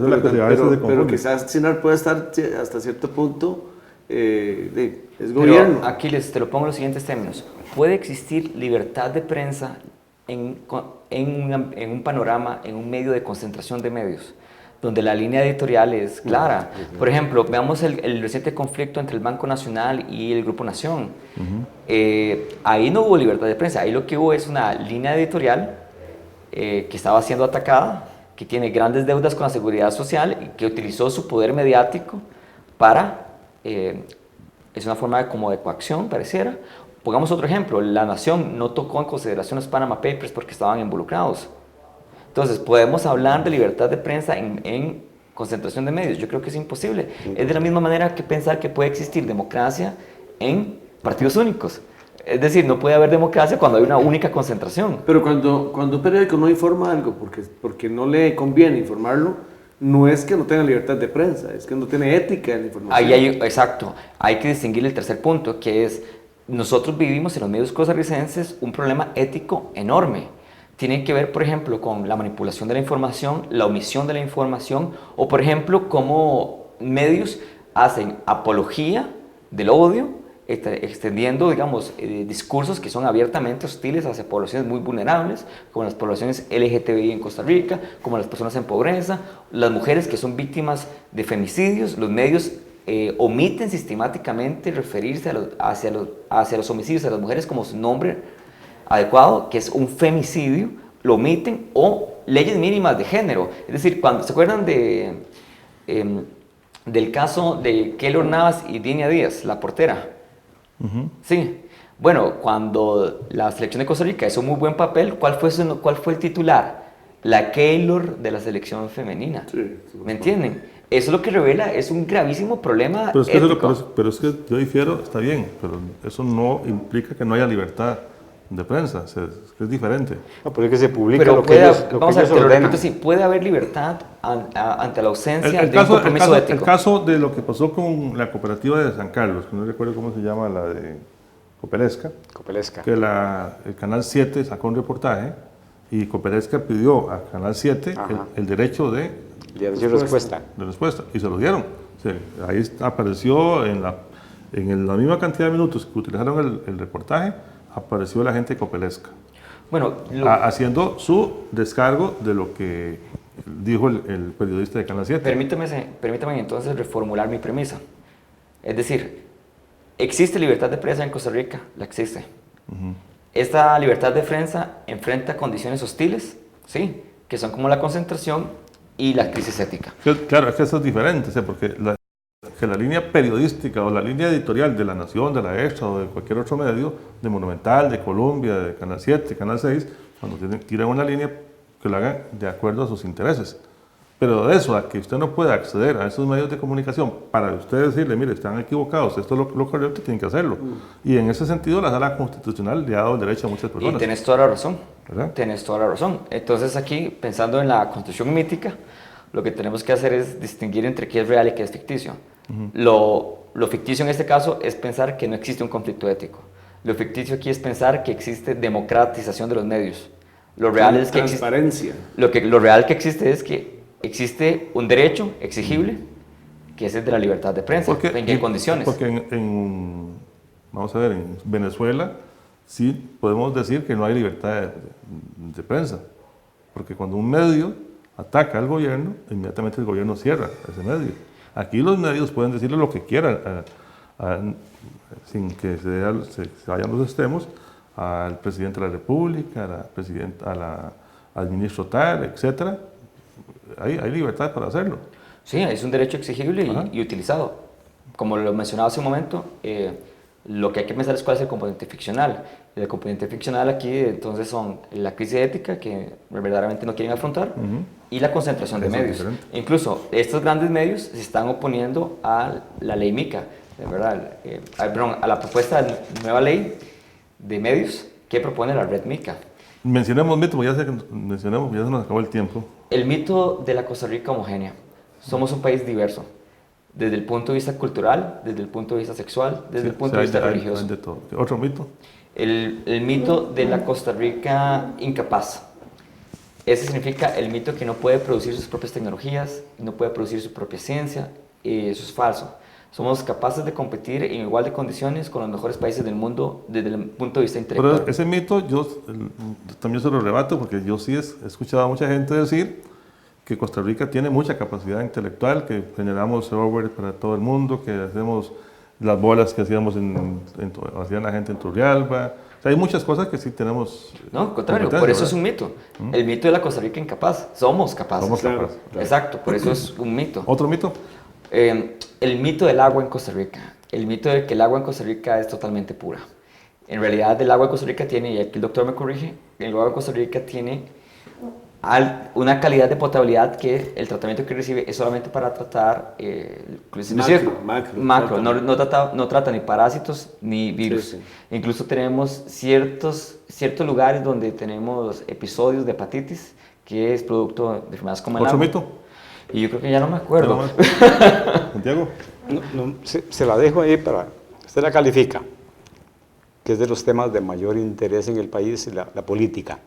Pero quizás CINAR puede estar hasta cierto punto, es gobierno. Pero aquí te lo pongo en los siguientes términos. ¿Puede existir libertad de prensa en un panorama, en un medio de concentración de medios, donde la línea editorial es clara? Por ejemplo, veamos el reciente conflicto entre el Banco Nacional y el Grupo Nación. Ahí no hubo libertad de prensa, ahí lo que hubo es una línea editorial que estaba siendo atacada que tiene grandes deudas con la seguridad social y que utilizó su poder mediático para, es una forma como de coacción, pareciera. Pongamos otro ejemplo, La Nación no tocó en consideración los Panama Papers porque estaban involucrados. Entonces, ¿podemos hablar de libertad de prensa en concentración de medios? Yo creo que es imposible. Es de la misma manera que pensar que puede existir democracia en partidos únicos. Es decir, no puede haber democracia cuando hay una única concentración. Pero cuando un periódico no informa algo porque no le conviene informarlo, no es que no tenga libertad de prensa, es que no tiene ética en la información. Exacto. Hay que distinguir el tercer punto, que es, nosotros vivimos en los medios costarricenses un problema ético enorme. Tiene que ver, por ejemplo, con la manipulación de la información, la omisión de la información, o por ejemplo, cómo medios hacen apología del odio, extendiendo, digamos, discursos que son abiertamente hostiles hacia poblaciones muy vulnerables, como las poblaciones LGTBI en Costa Rica, como las personas en pobreza, las mujeres que son víctimas de femicidios. Los medios omiten sistemáticamente referirse hacia los homicidios de las mujeres como su nombre adecuado, que es un femicidio, lo omiten, o leyes mínimas de género. Es decir, cuando se acuerdan del caso de Keylor Navas y Dinia Díaz, la portera. Sí. Bueno, cuando la selección de Costa Rica hizo un muy buen papel, ¿cuál fue el titular? La Keylor de la selección femenina. Sí, ¿me entienden? Eso lo que revela es un gravísimo problema ético. Pero es que yo difiero, está bien, pero eso no implica que no haya libertad de prensa, es diferente. No, pero es que se publica pero lo que ellos ordenan. Sí, puede haber libertad ante la ausencia de un compromiso ético. El caso de lo que pasó con la cooperativa de San Carlos, que no recuerdo cómo se llama, la de Copelesca, Copelesca. Que el Canal 7 sacó un reportaje y Copelesca pidió a Canal 7 el derecho de respuesta. Y se lo dieron. Sí, ahí apareció en la misma cantidad de minutos que utilizaron el reportaje, apareció la gente de Copelesca. Bueno, haciendo su descargo de lo que dijo el periodista de Canal 7. Permítame entonces reformular mi premisa. Es decir, ¿existe libertad de prensa en Costa Rica? La existe. Esta libertad de prensa enfrenta condiciones hostiles, ¿sí? Que son como la concentración y la crisis ética. Claro, es que eso es diferente, ¿sí? Porque la línea periodística o la línea editorial de La Nación, de La Extra o de cualquier otro medio, de Monumental, de Colombia, de Canal 7, Canal 6, cuando tiran una línea que lo hagan de acuerdo a sus intereses. Pero de eso, a que usted no pueda acceder a esos medios de comunicación para usted decirle, mire, están equivocados, esto es lo correcto, tienen que hacerlo. Y en ese sentido, la Sala Constitucional le ha dado el derecho a muchas personas. Y tienes toda la razón. ¿Verdad? Tienes toda la razón. Entonces aquí, pensando en la Constitución mítica, lo que tenemos que hacer es distinguir entre qué es real y qué es ficticio. Lo ficticio en este caso es pensar que no existe un conflicto ético. Lo ficticio aquí es pensar que existe democratización de los medios. Lo real es que transparencia. Lo real que existe es que existe un derecho exigible, que es el de la libertad de prensa. ¿En qué condiciones? Porque vamos a ver, en Venezuela sí podemos decir que no hay libertad de prensa. Porque cuando un medio ataca al gobierno, inmediatamente el gobierno cierra ese medio. Aquí los medios pueden decirle lo que quieran, sin que se vayan los extremos, al presidente de la República, al ministro tal, etc. Hay libertad para hacerlo. Sí, es un derecho exigible y utilizado. Como lo mencionaba hace un momento, lo que hay que pensar es cuál es el componente ficcional. El componente ficcional aquí entonces son la crisis ética que verdaderamente no quieren afrontar y la concentración de medios. Incluso estos grandes medios se están oponiendo a la ley MICA, ¿verdad? A la propuesta de nueva ley de medios que propone la red MICA. Mencionemos mito, ya se nos acabó el tiempo. El mito de la Costa Rica homogénea. Somos un país diverso, desde el punto de vista cultural, desde el punto de vista sexual, desde el punto de vista religioso. De todo. ¿Otro mito? El mito de la Costa Rica incapaz. Ese significa el mito que no puede producir sus propias tecnologías, no puede producir su propia ciencia. Eso es falso. Somos capaces de competir en igual de condiciones con los mejores países del mundo desde el punto de vista intelectual. Pero ese mito yo también se lo rebato porque yo sí he escuchado a mucha gente decir que Costa Rica tiene mucha capacidad intelectual, que generamos software para todo el mundo, que hacemos las bolas que hacían la gente en Turrialba, sea, hay muchas cosas que sí tenemos. No, al contrario, competencia, por eso ¿verdad? es un mito. El mito de la Costa Rica incapaz. Somos capaces. Somos capaces. Exacto, por eso es un mito. ¿Otro mito? El mito del agua en Costa Rica. El mito de que el agua en Costa Rica es totalmente pura. En realidad, el agua en Costa Rica tiene, y aquí el doctor me corrige, el agua en Costa Rica tiene una calidad de potabilidad que el tratamiento que recibe es solamente para tratar macro. No trata ni parásitos ni virus. Sí, sí. Incluso tenemos ciertos lugares donde tenemos episodios de hepatitis que es producto de enfermedades como el ¿Otro agua. mito? Y yo creo que ya no me acuerdo. Santiago. Se la dejo ahí para... Usted la califica, que es de los temas de mayor interés en el país, la política.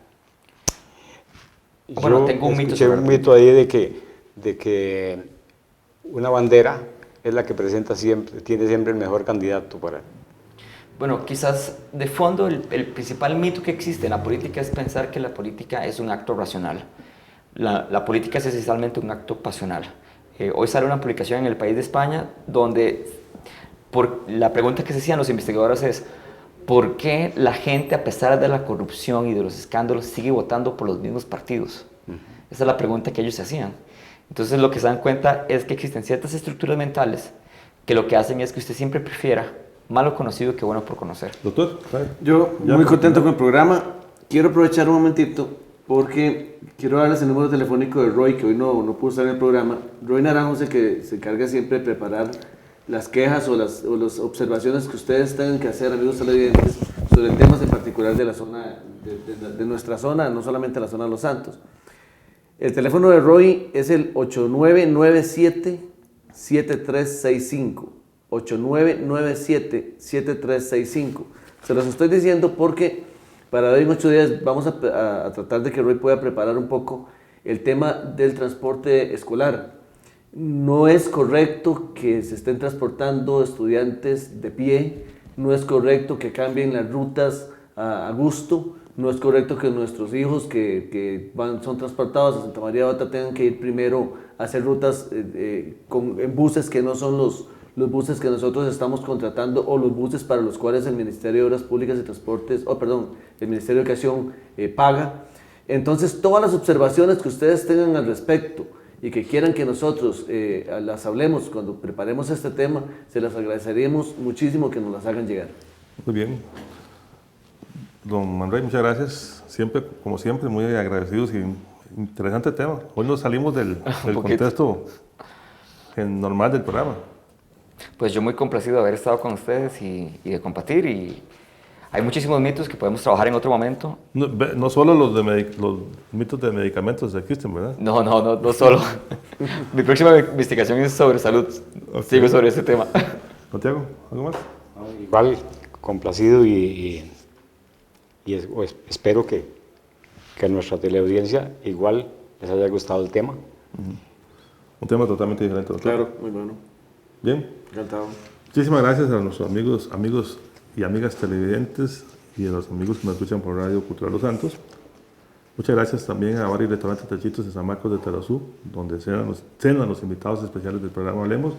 Bueno, tengo un mito escuché sobre un mito ahí de que una bandera es la que presenta siempre, tiene siempre el mejor candidato para... Bueno, quizás de fondo el principal mito que existe en la política es pensar que la política es un acto racional. La política es esencialmente un acto pasional. Hoy sale una publicación en El País de España donde la pregunta que se hacían los investigadores es ¿por qué la gente, a pesar de la corrupción y de los escándalos, sigue votando por los mismos partidos? Esa es la pregunta que ellos se hacían. Entonces lo que se dan cuenta es que existen ciertas estructuras mentales que lo que hacen es que usted siempre prefiera malo conocido que bueno por conocer. Doctor. Yo muy contento con el programa. Quiero aprovechar un momentito porque quiero darles el número telefónico de Roy, que hoy no pudo estar en el programa. Roy Naranjo es el que se encarga siempre de preparar las quejas o las observaciones que ustedes tengan que hacer, amigos televidentes, sobre temas en particular de la zona, de nuestra zona, no solamente la zona de Los Santos. El teléfono de Roy es el 8997-7365. 8997-7365. Se los estoy diciendo porque para hoy en 8 días vamos a tratar de que Roy pueda preparar un poco el tema del transporte escolar. No es correcto que se estén transportando estudiantes de pie, no es correcto que cambien las rutas a gusto, no es correcto que nuestros hijos que son transportados a Santa María de Bata tengan que ir primero a hacer rutas en buses que no son los buses que nosotros estamos contratando o los buses para los cuales el Ministerio de Obras Públicas y Transportes, el Ministerio de Educación paga. Entonces, todas las observaciones que ustedes tengan al respecto y que quieran que nosotros las hablemos cuando preparemos este tema, se las agradeceríamos muchísimo que nos las hagan llegar. Muy bien. Don Manuel, muchas gracias. Siempre, como siempre, muy agradecidos y interesante tema. Hoy nos salimos del contexto normal del programa. Pues yo muy complacido de haber estado con ustedes y de compartir. Y hay muchísimos mitos que podemos trabajar en otro momento. No solo los mitos de medicamentos existen, ¿verdad? No solo. Mi próxima investigación es sobre salud. Okay. Sigo sobre ese tema. Santiago, ¿algo más? Igual, complacido y espero que a nuestra teleaudiencia igual les haya gustado el tema. Un tema totalmente diferente, doctor. Claro, muy bueno. Bien. Encantado. Muchísimas gracias a nuestros amigos y amigas televidentes y a los amigos que nos escuchan por Radio Cultural Los Santos. Muchas gracias también a varios restaurantes tachitos de San Marcos de Tarazú, donde cenan los invitados especiales del programa Hablemos,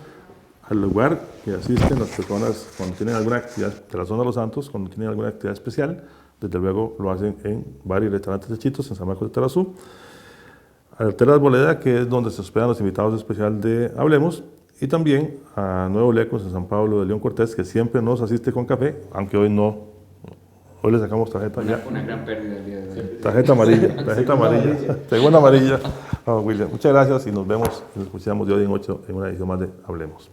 al lugar que asisten las personas cuando tienen alguna actividad de la zona de Los Santos, cuando tienen alguna actividad especial. Desde luego lo hacen en varios restaurantes tachitos en San Marcos de Tarazú. Al Hotel Arboleda, que es donde se hospedan los invitados especiales de Hablemos, y también a Nuevo Lecos en San Pablo de León Cortés, que siempre nos asiste con café, aunque hoy no. Hoy le sacamos tarjeta ya. Una gran pérdida el día de hoy. Tarjeta amarilla. Segunda amarilla. William, muchas gracias y nos vemos y nos escuchamos de hoy en 8 en una edición más de Hablemos.